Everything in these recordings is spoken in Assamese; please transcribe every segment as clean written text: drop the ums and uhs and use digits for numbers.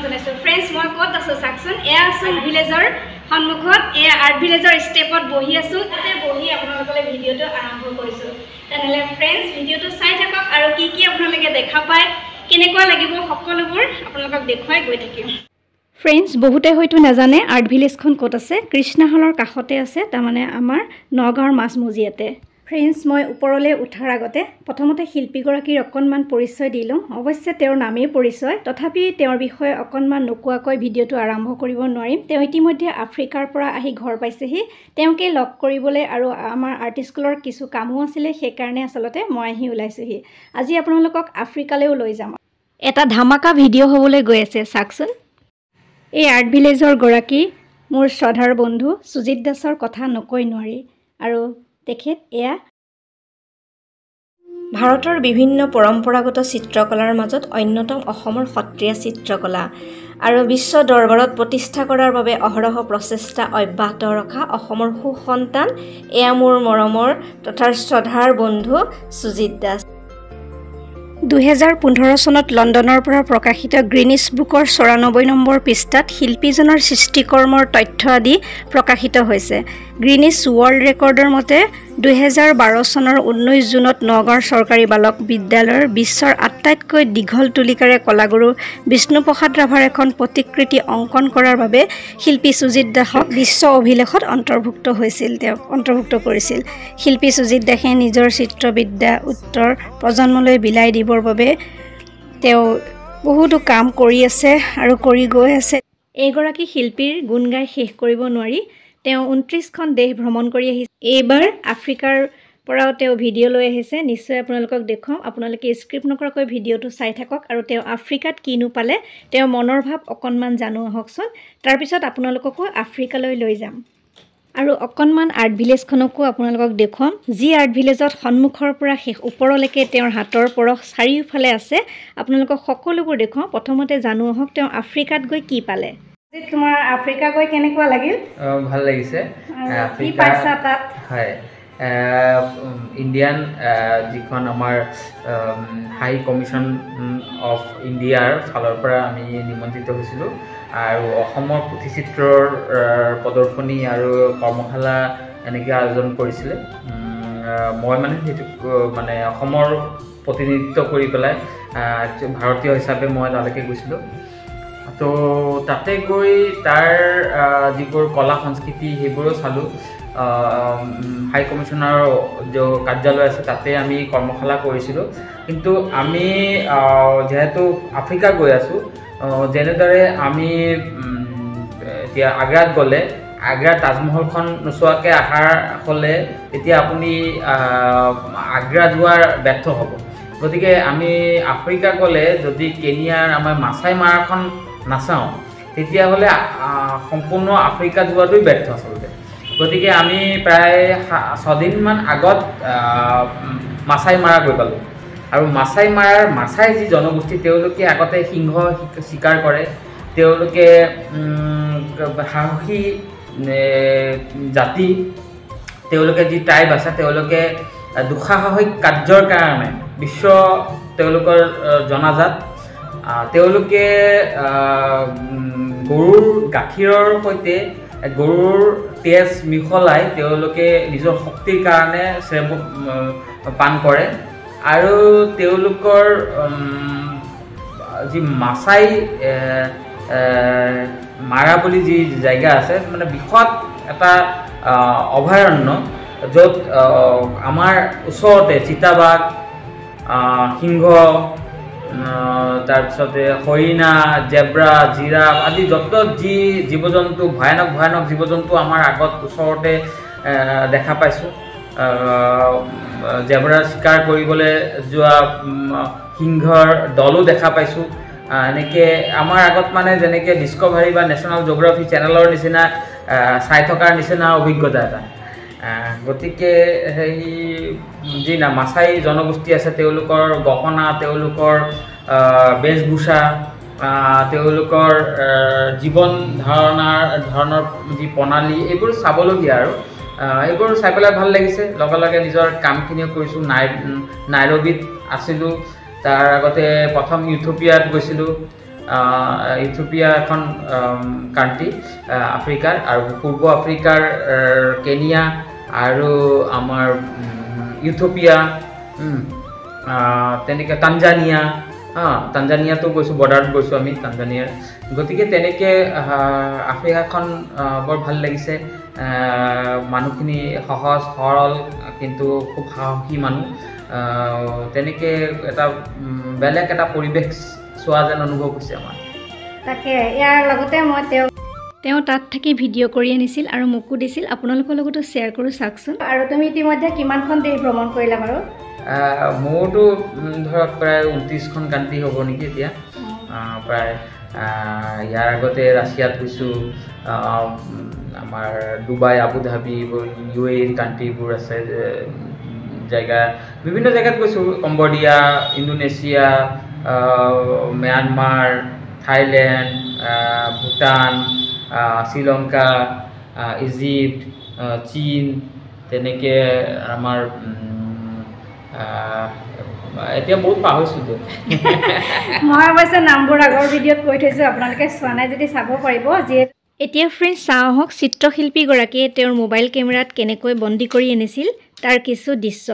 জনাইছো ফ্ৰেন্ডছ মই ক'ত আছো চাকচোন এয়া আছো ভিলেজৰ সন্মুখত এয়া আৰ্ট ভিলেজৰ ষ্টেপত বহি আছো তাতে বহি আপোনালোকলৈ ভিডিঅ'টো আৰম্ভ কৰিছো তেনেহলে ফ্ৰেন্ডছ ভিডিঅ'টো চাই থাকক আৰু কি আপোনালোকে দেখা পায় কেনেকুৱা লাগিব সকলোবোৰ আপোনালোকক দেখুৱাই গৈ থাকিম ফ্ৰেন্ডছ বহুতে হয়তো নাজানে আৰ্ট ভিলেজখন ক'ত আছে কৃষ্ণাহলৰ কাষতে আছে তাৰমানে আমাৰ নগাঁৱৰ মাছমজিয়াতে ফ্ৰেন্ডছ মই ওপৰলৈ উঠাৰ আগতে প্ৰথমতে শিল্পীগৰাকীৰ অকণমান পৰিচয় দি লওঁ অৱশ্যে তেওঁৰ নামেই পৰিচয় তথাপি তেওঁৰ বিষয়ে অকণমান নোকোৱাকৈ ভিডিঅ'টো আৰম্ভ কৰিব নোৱাৰিম তেওঁ ইতিমধ্যে আফ্ৰিকাৰ পৰা আহি ঘৰ পাইছেহি তেওঁকে লগ কৰিবলৈ আৰু আমাৰ আৰ্ট স্কুলৰ কিছু কামো আছিলে সেইকাৰণে আচলতে মই আহি ওলাইছোহি আজি আপোনালোকক আফ্ৰিকালৈও লৈ যাম এটা ধামাকা ভিডিঅ' হ'বলৈ গৈ আছে চাওকচোন এই আৰ্ট ভিলেজৰ গৰাকী মোৰ শ্ৰদ্ধাৰ বন্ধু সুজিত দাসৰ কথা নকৈ নোৱাৰি আৰু তেখেত এয়া ভাৰতৰ বিভিন্ন পৰম্পৰাগত চিত্ৰকলাৰ মাজত অন্যতম অসমৰ সত্ৰীয়া চিত্ৰকলা আৰু বিশ্ব দৰবাৰত প্ৰতিষ্ঠা কৰাৰ বাবে অহৰহ প্ৰচেষ্টা অব্যাহত ৰখা অসমৰ সুসন্তান এয়া মোৰ মৰমৰ তথা শ্ৰদ্ধাৰ বন্ধু সুজিত দাস 2015 চনত লণ্ডনৰ পৰা প্ৰকাশিত গ্ৰীনিছ বুকৰ 94 নম্বৰ পৃষ্ঠাত শিল্পীজনৰ সৃষ্টিকৰ্মৰ তথ্য আদি প্ৰকাশিত হৈছে গ্ৰীনিছ ৱৰ্ল্ড ৰেকৰ্ডৰ মতে 2012 চনৰ 19 জুনত নগাঁৱৰ চৰকাৰী বালক বিদ্যালয়ৰ বিশ্বৰ আটাইতকৈ দীঘল তুলিকাৰে কলাগুৰু বিষ্ণুপ্ৰসাদ ৰাভাৰ এখন প্ৰতিকৃতি অংকন কৰাৰ বাবে শিল্পী সুজিত দাসক বিশ্ব অভিলেখত অন্তৰ্ভুক্ত কৰিছিল শিল্পী সুজিত দাসে নিজৰ চিত্ৰবিদ্যা উত্তৰ প্ৰজন্মলৈ বিলাই দিবৰ বাবে তেওঁ বহুতো কাম কৰি আছে আৰু কৰি গৈ আছে এইগৰাকী শিল্পীৰ গুণ গাই শেষ কৰিব নোৱাৰি তেওঁ 29খন দেশ ভ্ৰমণ কৰি আহিছে এইবাৰ আফ্ৰিকাৰ পৰাও তেওঁ ভিডিঅ' লৈ আহিছে নিশ্চয় আপোনালোকক দেখুৱাম আপোনালোকে স্ক্ৰিপ্ট নকৰাকৈ ভিডিঅ'টো চাই থাকক আৰু তেওঁ আফ্ৰিকাত কিনো পালে তেওঁ মনৰ ভাৱ অকণমান জানো আহকচোন তাৰপিছত আপোনালোককো আফ্ৰিকালৈ লৈ যাম আৰু অকণমান আৰ্ট ভিলেজখনকো আপোনালোকক দেখুৱাম যি আৰ্ট ভিলেজত সন্মুখৰ পৰা শেষ ওপৰলৈকে তেওঁৰ হাতৰ পৰশ চাৰিওফালে আছে আপোনালোকক সকলোবোৰ দেখুৱাম প্ৰথমতে জানো আহক তেওঁ আফ্ৰিকাত গৈ কি পালে তোমাৰ আফ্ৰিকা গৈ কেনেকুৱা লাগিল ভাল লাগিছে কি পাইছা তাত হয় ইণ্ডিয়ান যিখন আমাৰ হাই কমিশ্যন অফ ইণ্ডিয়াৰ ফালৰ পৰা আমি নিমন্ত্ৰিত হৈছিলোঁ আৰু অসমৰ পুথিচিত্ৰৰ প্ৰদৰ্শনী আৰু কৰ্মশালা এনেকৈ আয়োজন কৰিছিলে মই মানে সেইটো মানে অসমৰ প্ৰতিনিধিত্ব কৰি পেলাই ভাৰতীয় হিচাপে মই তালৈকে গৈছিলোঁ তো তাতে গৈ তাৰ যিবোৰ কলা সংস্কৃতি সেইবোৰো চালোঁ হাই কমিশ্যনাৰ যে কাৰ্যালয় আছে তাতে আমি কৰ্মশালা কৰিছিলোঁ কিন্তু আমি যেহেতু আফ্ৰিকা গৈ আছোঁ যেনেদৰে আমি এতিয়া আগ্ৰাত গ'লে আগ্ৰাৰ তাজমহলখন নোচোৱাকৈ অহাৰ হ'লে তেতিয়া আপুনি আগ্ৰা যোৱাৰ ব্যৰ্থ হ'ব গতিকে আমি আফ্ৰিকা গ'লে যদি কেনিয়াৰ আমাৰ মাছাই মাৰাখন নাচাওঁ তেতিয়াহ'লে সম্পূৰ্ণ আফ্ৰিকা যোৱাটোই ব্যৰ্থ আচলতে গতিকে আমি প্ৰায় 6 দিনমান আগত মাছাই মাৰা গৈ পালোঁ আৰু মাছাই যি জনগোষ্ঠী তেওঁলোকে আগতে সিংহ চিকাৰ কৰে তেওঁলোকে সাহসী জাতি তেওঁলোকে যি ট্ৰাইব আছে তেওঁলোকে দুঃসাহসিক কাৰ্যৰ কাৰণে বিশ্ব তেওঁলোকৰ জনাজাত তেওঁলোকে গৰুৰ গাখীৰৰ সৈতে গৰুৰ তেজ মিহলাই তেওঁলোকে নিজৰ শক্তিৰ কাৰণে পান কৰে আৰু তেওঁলোকৰ যি মাছাই মাৰা বুলি যি জেগা আছে মানে বৃহৎ এটা অভয়াৰণ্য য'ত আমাৰ ওচৰতে চিতাবাঘ সিংহ তাৰপিছতে হৰিণা জেব্ৰা জিৰাফ আদি যত যি জীৱ জন্তু ভয়ানক জীৱ জন্তু আমাৰ আগত ওচৰতে দেখা পাইছোঁ জেব্ৰা চিকাৰ কৰিবলৈ যোৱা সিংহৰ দলো দেখা পাইছোঁ এনেকৈ আমাৰ আগত মানে যেনেকৈ ডিস্কভাৰী বা নেশ্যনেল জিঅ'গ্ৰাফি চেনেলৰ নিচিনা চাই থকাৰ নিচিনা অভিজ্ঞতা এটা গতিকে সেই যি মাছাই জনগোষ্ঠী আছে তেওঁলোকৰ গহনা তেওঁলোকৰ বেশভূষা তেওঁলোকৰ জীৱন ধৰণৰ যি প্ৰণালী এইবোৰ চাবলগীয়া আৰু এইবোৰ চাই পেলাই ভাল লাগিছে লগে লগে নিজৰ কামখিনিও কৰিছোঁ নাইৰবিত আছিলোঁ তাৰ আগতে প্ৰথম ইথিওপিয়াত গৈছিলোঁ ইথিওপিয়া এখন কাণ্ট্ৰি আফ্ৰিকাৰ, আৰু পূৰ্ব আফ্ৰিকাৰ কেনিয়া আৰু আমাৰ ইথিওপিয়া, তেনেকৈ তানজানিয়া, তানজানিয়াতো গৈছোঁ, বৰ্ডাৰত গৈছোঁ আমি তানজানিয়াৰ। গতিকে তেনেকৈ আফ্ৰিকাখন বৰ ভাল লাগিছে। মানুহখিনি সহজ সৰল, কিন্তু খুব সাহসী মানুহ। তেনেকৈ এটা বেলেগ এটা পৰিৱেশ চোৱা যেন অনুভৱ হৈছে আমাৰ। তাকে ইয়াৰ লগতে মই তেওঁ তাত থাকি ভিডিঅ' কৰি আনিছিল আৰু মোকো দিছিল, আপোনালোকৰ লগতো শ্বেয়াৰ কৰোঁ, চাওকচোন। আৰু তুমি ইতিমধ্যে কিমানখন দেশ ভ্ৰমণ কৰিলা বাৰু? মোৰতো ধৰক প্ৰায় 29খন কাণ্ট্ৰি হ'ব নেকি এতিয়া। প্ৰায় ইয়াৰ আগতে ৰাছিয়াত গৈছোঁ, আমাৰ ডুবাই, আবুধাবি, UAE কাণ্ট্ৰিবোৰ আছে, জেগা বিভিন্ন জেগাত গৈছোঁ। Cambodia, Indonesia, Myanmar, Thailand, Bhutan, Sri Lanka, Egypt, চীন, তেনেকৈ আমাৰ এতিয়া বহুত পাহৰিছোঁ। মই অৱশ্যে নামবোৰ আগৰ ভিডিঅ'ত কৈ থৈছোঁ, আপোনালোকে চোৱা নাই যদি চাব পাৰিব। এতিয়া ফ্ৰেণ্ডছ, চাওঁ আহক চিত্ৰশিল্পীগৰাকীয়ে তেওঁৰ মোবাইল কেমেৰাত কেনেকৈ বন্দী কৰি আনিছিল তাৰ কিছু দৃশ্য।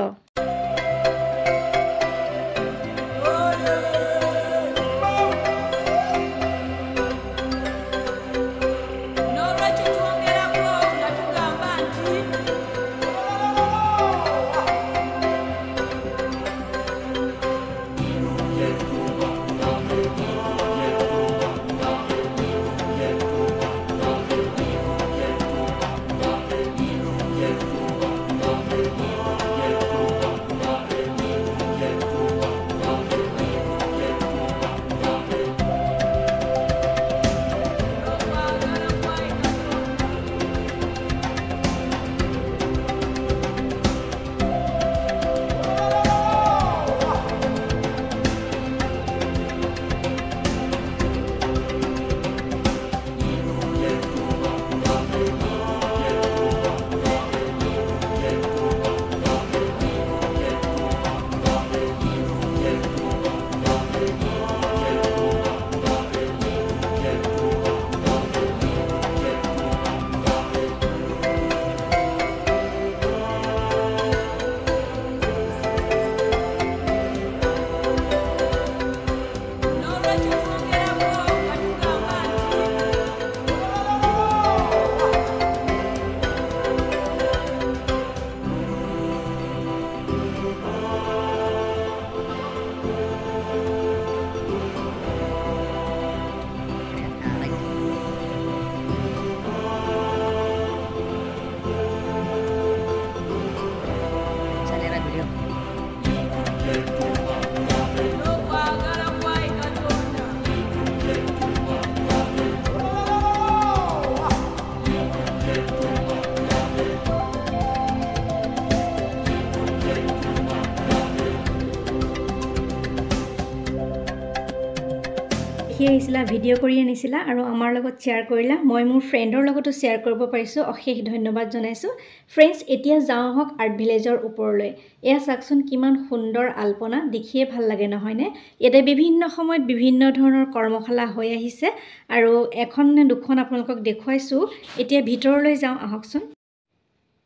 দেখি আহিছিলা, ভিডিঅ' কৰি আনিছিলা আৰু আমাৰ লগত শ্বেয়াৰ কৰিলা। মই মোৰ ফ্ৰেণ্ডৰ লগতো শ্বেয়াৰ কৰিব পাৰিছোঁ, অশেষ ধন্যবাদ জনাইছোঁ। ফ্ৰেণ্ডছ, এতিয়া যাওঁ আহক আৰ্ট ভিলেজৰ ওপৰলৈ। এয়া চাওকচোন কিমান সুন্দৰ আল্পনা, দেখিয়ে ভাল লাগে নহয়নে? ইয়াতে বিভিন্ন সময়ত বিভিন্ন ধৰণৰ কৰ্মশালা হৈ আহিছে আৰু এখন নে দুখন আপোনালোকক দেখুৱাইছোঁ। এতিয়া ভিতৰলৈ যাওঁ আহকচোন।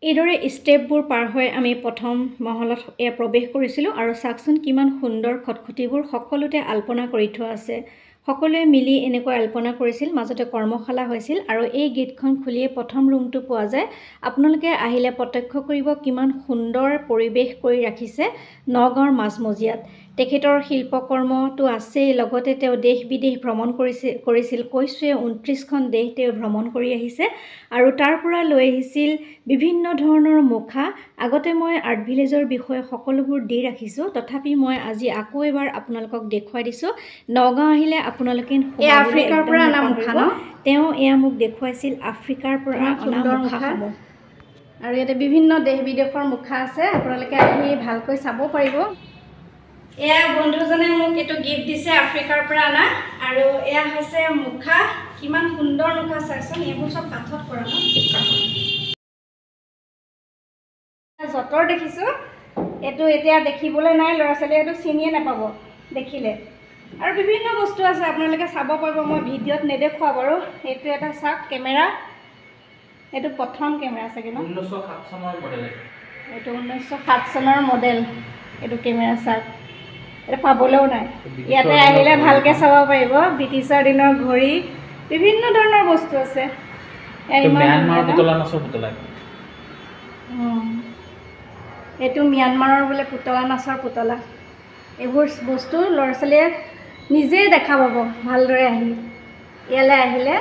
এইদৰে ষ্টেপবোৰ পাৰ হৈ আমি প্ৰথম মহলত প্ৰৱেশ কৰিছিলোঁ আৰু চাওকচোন কিমান সুন্দৰ খটখটিবোৰ সকলোতে আল্পনা কৰি থোৱা আছে। সকলোৱে মিলি এনেকৈ আল্পনা কৰিছিল, মাজতে কৰ্মশালা হৈছিল আৰু এই গেটখন খুলিয়ে প্ৰথম ৰুমটো পোৱা যায়। আপোনালোকে আহিলে প্ৰত্যক্ষ কৰিব কিমান সুন্দৰ পৰিৱেশ কৰি ৰাখিছে নগাঁৱৰ মাজমজিয়াত। তেখেতৰ শিল্পকৰ্মটো আছেই, লগতে তেওঁ দেশ বিদেশ ভ্ৰমণ কৰিছিল। কৈছোৱে 29খন দেশ তেওঁ ভ্ৰমণ কৰি আহিছে আৰু তাৰ পৰা লৈ আহিছিল বিভিন্ন ধৰণৰ মুখা। আগতে মই আৰ্ট ভিলেজৰ বিষয়ে সকলোবোৰ দি ৰাখিছোঁ, তথাপি মই আজি আকৌ এবাৰ আপোনালোকক দেখুৱাই দিছোঁ। নগাঁও আহিলে আপোনালোকে আফ্ৰিকাৰ পৰা অনা মুখা ন? তেওঁ এয়া মোক দেখুৱাইছিল আফ্ৰিকাৰ পৰা অনা মুখাসমূহ। আৰু ইয়াতে বিভিন্ন দেশ বিদেশৰ মুখা আছে, আপোনালোকে আহি ভালকৈ চাব পাৰিব। এয়া বন্ধুজনে মোক এইটো গিফ্ট দিছে আফ্ৰিকাৰ পৰা অনা, আৰু এয়া হৈছে মুখা। কিমান সুন্দৰ মুখা চাওকচোন, এইবোৰ চব কাঠত কৰা ন? যঁতৰ দেখিছোঁ, এইটো এতিয়া দেখিবলৈ নাই, ল'ৰা ছোৱালীয়ে এইটো চিনিয়ে নাপাব দেখিলে। আৰু বিভিন্ন বস্তু আছে আপোনালোকে চাব পাৰিব মই ভিডিঅ'ত নেদেখুৱা বাৰু এইটো এটা চাওক কেমেৰা এইটো প্ৰথম কেমেৰা চাগে ন 1907 চনৰ মডেল এইটো 1907 চনৰ মডেল এইটো কেমেৰা চাওক এটা পাবলৈও নাই ইয়াতে আহিলে ভালকে চাব পাৰিব ব্ৰিটিছৰ দিনৰ ঘড়ী বিভিন্ন ধৰণৰ বস্তু আছে ম্যানমাৰৰ পুতলা নাচৰ পুতলা এইটো ম্যানমাৰৰ বোলে পুতলা নাচৰ পুতলা এইবোৰ বস্তু ল'ৰা ছোৱালীয়ে নিজেই দেখা পাব ভালদৰে আহি ইয়ালৈ আহিলে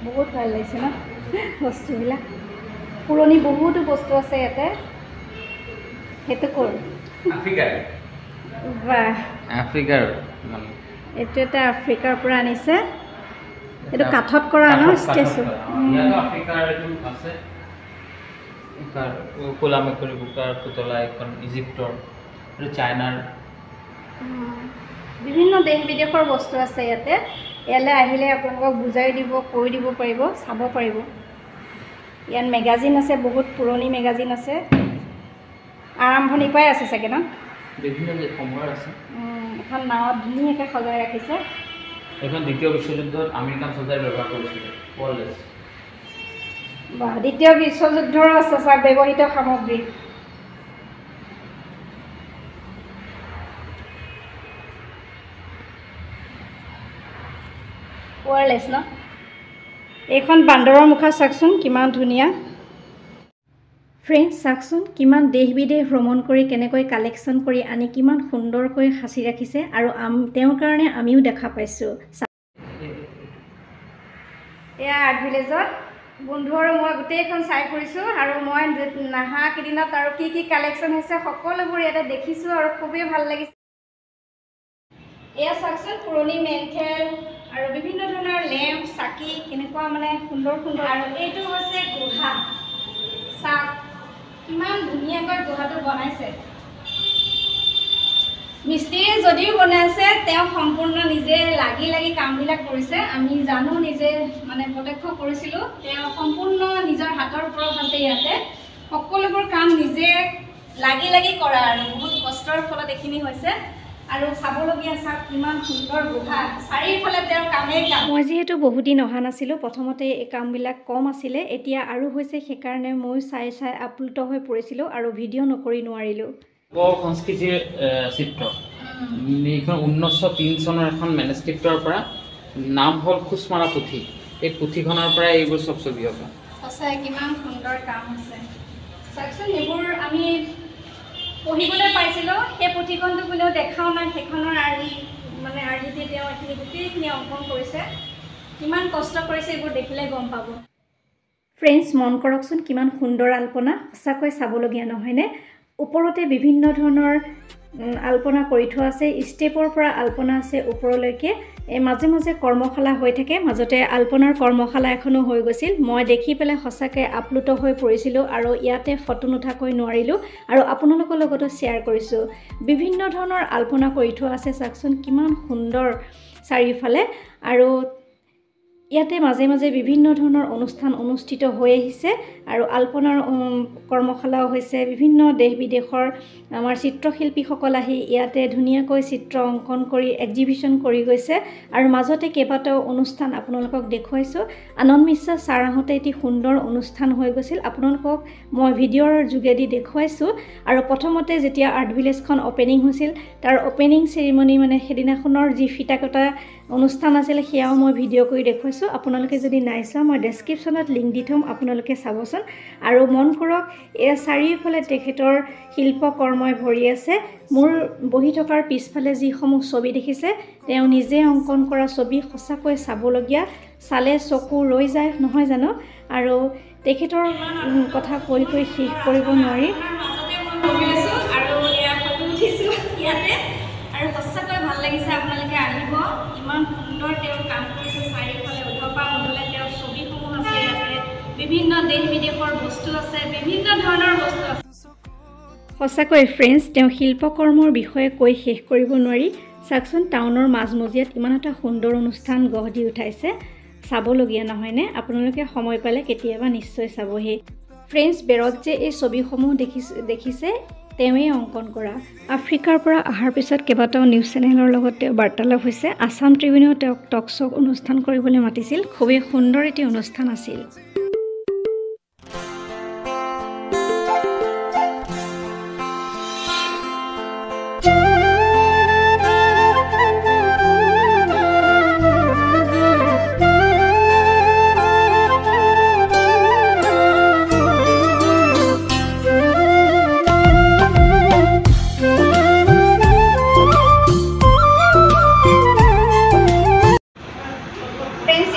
বহুত ভাল লাগিছে ন বস্তুবিলাক পুৰণি বহুতো বস্তু আছে ইয়াতে সেইটো কৰ আফ্ৰিকাৰ এইটো এটা আফ্ৰিকাৰ পৰা আনিছে এইটো কাঠত কৰা ন ষ্টেচু আফ্ৰিকাৰ এইটো আছে কোলা মেকুৰী বুকাৰ পুতলা এখন ইজিপ্তৰ আৰু চাইনাৰ বিভিন্ন দেশ বিদেশৰ বস্তু আছে ইয়াতে ইয়ালৈ আহিলে আপোনালোকক বুজাই দিব কৈ দিব পাৰিব চাব পাৰিব ইয়াত মেগাজিন আছে বহুত পুৰণি মেগাজিন আছে আৰম্ভণিৰ পৰাই আছে চাগে ন বিভিন্ন সময়ৰ আছে এখন নাৱত ধুনীয়াকৈ সজাই ৰাখিছে এখন দ্বিতীয় বিশ্বযুদ্ধত আমেৰিকান চৰ্দাৰে ব্যৱহাৰ কৰিছিলে ৱালেছ বা দ্বিতীয় বিশ্বযুদ্ধৰ আছে চাওক ব্যৱহৃত সামগ্ৰী ৱাৰলেছ ন এইখন বান্দৰৰ মুখা চাওকচোন কিমান ধুনীয়া ফ্ৰেণ্ডছ চাওকচোন কিমান দেশ বিদেশ ভ্ৰমণ কৰি কেনেকৈ কালেকশ্যন কৰি আনি কিমান সুন্দৰকৈ সাঁচি ৰাখিছে আৰু তেওঁৰ কাৰণে আমিও দেখা পাইছোঁ এয়া আৰ্ট ভিলেজত বন্ধু আৰু মই গোটেইখন চাই ফুৰিছোঁ আৰু মই নাহা কেইদিনত আৰু কি কি কালেকশ্যন হৈছে সকলোবোৰ ইয়াতে দেখিছোঁ আৰু খুবেই ভাল লাগিছে এয়া চাওকচোন পুৰণি মেণ্টেল আৰু বিভিন্ন ধৰণৰ লেম্প চাকি কেনেকুৱা মানে সুন্দৰ সুন্দৰ আৰু এইটো হৈছে গুহা চাওক কিমান ধুনীয়াকৈ গুহাটো বনাইছে মিস্ত্ৰীয়ে যদিও বনাইছে তেওঁ সম্পূৰ্ণ নিজে লাগি লাগি কামবিলাক কৰিছে আমি জানো নিজে মানে প্ৰত্যক্ষ কৰিছিলোঁ তেওঁ সম্পূৰ্ণ নিজৰ হাতৰ ওপৰত আছে ইয়াতে সকলোবোৰ কাম নিজে লাগি লাগি কৰা আৰু বহুত কষ্টৰ ফলত এইখিনি হৈছে আৰু চাবলগীয়া চাওক কিমান সুন্দৰ গুহা চাৰিওফালে তেওঁৰ কামেই কাম মই যিহেতু বহুদিন অহা নাছিলোঁ প্ৰথমতে এই কামবিলাক কম আছিলে এতিয়া আৰু হৈছে সেইকাৰণে মই চাই চাই আপ্লুত হৈ পৰিছিলোঁ আৰু ভিডিঅ' নকৰি নোৱাৰিলোঁ সংস্কৃতিৰ চিত্ৰ এইখন 1903 চনৰ এখন মেনুস্ক্ৰিপ্টৰ পৰা নাম হ'ল খোজমাৰা পুথি এই পুথিখনৰ পৰা এইবোৰ চব ছবি হ'ব সঁচাই কিমান সুন্দৰ কাম আছে চাওকচোন এইবোৰ আমি পঢ়িবলৈ পাইছিলোঁ সেই পুথিখনটো কোনেও দেখাও নাই সেইখনৰ আৰ্হিতে তেওঁ এইখিনি গোটেইখিনি অংকন কৰিছে কিমান কষ্ট কৰিছে এইবোৰ দেখিলে গম পাব ফ্ৰেণ্ডছ মন কৰকচোন কিমান সুন্দৰ আল্পনা সঁচাকৈ চাবলগীয়া নহয়নে ওপৰতে বিভিন্ন ধৰণৰ আল্পনা কৰি থোৱা আছে ষ্টেপৰ পৰা আল্পনা আছে ওপৰলৈকে মাজে মাজে কৰ্মশালা হৈ থাকে মাজতে আল্পনাৰ কৰ্মশালা এখনো হৈ গৈছিল মই দেখি পেলাই সঁচাকৈ আপ্লুত হৈ পৰিছিলোঁ আৰু ইয়াতে ফটো নুঠাকৈ নোৱাৰিলোঁ আৰু আপোনালোকৰ লগতো শ্বেয়াৰ কৰিছোঁ বিভিন্ন ধৰণৰ আল্পনা কৰি থোৱা আছে চাওকচোন কিমান সুন্দৰ চাৰিওফালে আৰু ইয়াতে মাজে মাজে বিভিন্ন ধৰণৰ অনুষ্ঠান অনুষ্ঠিত হৈ আহিছে আৰু আল্পনাৰ কৰ্মশালাও হৈছে বিভিন্ন দেশ বিদেশৰ আমাৰ চিত্ৰশিল্পীসকল আহি ইয়াতে ধুনীয়াকৈ চিত্ৰ অংকন কৰি এক্সিবিশ্যন কৰি গৈছে আৰু মাজতে কেইবাটাও অনুষ্ঠান আপোনালোকক দেখুৱাইছোঁ আনন্দ মিশ্ৰ ছাৰ আহোঁতে এটি সুন্দৰ অনুষ্ঠান হৈ গৈছিল আপোনালোকক মই ভিডিঅ'ৰ যোগেদি দেখুৱাইছোঁ আৰু প্ৰথমতে যেতিয়া আৰ্ট ভিলেজখন অ'পেনিং হৈছিল তাৰ অ'পেনিং চেৰিমনি মানে সেইদিনাখনৰ যি ফিটা কটা অনুষ্ঠান আছিল সেয়াও মই ভিডিঅ' কৰি দেখুৱাইছোঁ আপোনালোকে যদি নাই চোৱা মই ডেছক্ৰিপশ্যনত লিংক দি থ'ম আপোনালোকে চাবচোন আৰু মন কৰক এই চাৰিওফালে তেখেতৰ শিল্পকৰ্মই ভৰি আছে মোৰ বহি থকাৰ পিছফালে যিসমূহ ছবি দেখিছে তেওঁ নিজে অংকন কৰা ছবি সঁচাকৈ চাবলগীয়া চালে চকু ৰৈ যায় নহয় জানো আৰু তেখেতৰ কথা কৈ কৈ শেষ কৰিব নোৱাৰি আৰু সঁচাকৈ ভাল লাগিছে আপোনালোকে আহিব ইমান সুন্দৰ তেওঁ কাম কৰিছে চাৰিওফালে উধপা মধুলে তেওঁৰ ছবিসমূহ আছে ইয়াতে বিভিন্ন দেশ বিদেশৰ বস্তু আছে বিভিন্ন ধৰণৰ বস্তু আছে সঁচাকৈ ফ্ৰেণ্ডছ তেওঁ শিল্পকৰ্মৰ বিষয়ে কৈ শেষ কৰিব নোৱাৰি চাওকচোন টাউনৰ মাজমজিয়াত ইমান এটা সুন্দৰ অনুষ্ঠান গঢ় দি উঠাইছে চাবলগীয়া নহয়নে আপোনালোকে সময় পালে কেতিয়াবা নিশ্চয় চাবহি ফ্ৰেণ্ডছ বেৰত যে এই ছবিসমূহ দেখিছে তেওঁৱেই অংকন কৰা। আফ্ৰিকাৰ পৰা অহাৰ পিছত কেইবাটাও নিউজ চেনেলৰ লগত তেওঁ বাৰ্তালাপ হৈছে। আছাম ট্ৰিবিউনেও তেওঁক টক শ্ব' অনুষ্ঠান কৰিবলৈ মাতিছিল। খুবেই সুন্দৰ এটি অনুষ্ঠান আছিল।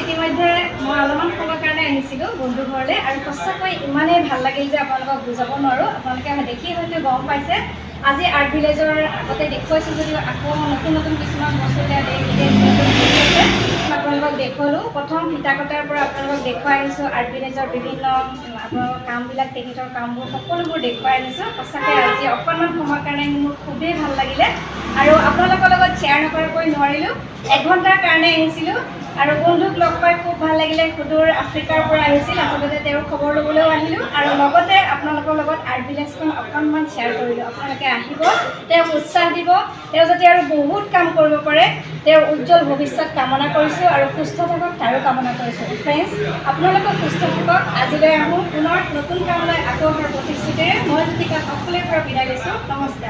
ইতিমধ্যে মই অলপমান সময়ৰ কাৰণে আহিছিলোঁ বন্ধু ঘৰলৈ আৰু সঁচাকৈ ইমানেই ভাল লাগিল যে আপোনালোকক বুজাব নোৱাৰোঁ। আপোনালোকে দেখি হয়তো গম পাইছে আজি আৰ্ট ভিলেজৰ আগতে দেখুৱাইছোঁ যদিও আকৌ নতুন নতুন কিছুমান বস্তু আপোনালোকক দেখুৱালোঁ। প্ৰথম ফিটা কটাৰ পৰা আপোনালোকক দেখুৱাই আহিছোঁ আৰ্ট ভিলেজৰ বিভিন্ন আপোনালোকৰ কামবিলাক, তেখেতৰ কামবোৰ সকলোবোৰ দেখুৱাই আহিছোঁ। সঁচাকৈ আজি অকণমান সময়ৰ কাৰণে মোৰ খুবেই ভাল লাগিলে আৰু আপোনালোকৰ লগত শ্বেয়াৰ নকৰাকৈ নোৱাৰিলোঁ। 1 ঘণ্টাৰ কাৰণে আহিছিলোঁ আৰু বন্ধুক লগ পাই খুব ভাল লাগিলে। সুদূৰ আফ্ৰিকাৰ পৰা আহিছিল, আচলতে তেওঁৰ খবৰ ল'বলৈও আহিলোঁ আৰু লগতে আপোনালোকৰ লগত আৰ্ট ভিলেজখন অকণমান শ্বেয়াৰ কৰিলোঁ। আপোনালোকে আহিব, তেওঁক উৎসাহ দিব, তেওঁ যাতে আৰু বহুত কাম কৰিব পাৰে তেওঁৰ উজ্জ্বল ভৱিষ্যত কামনা কৰিছোঁ আৰু সুস্থ থাকক তাৰো কামনা কৰিছোঁ। ফ্ৰেণ্ডছ, আপোনালোকক সুস্থ থাকক। আজিলৈ আহোঁ পুনৰ নতুন কামলৈ আকৌ অহাৰ প্ৰতিশ্ৰুতিৰে মই জ্যোতিকা সকলোৰে পৰা বিদায় লৈছোঁ। নমস্কাৰ।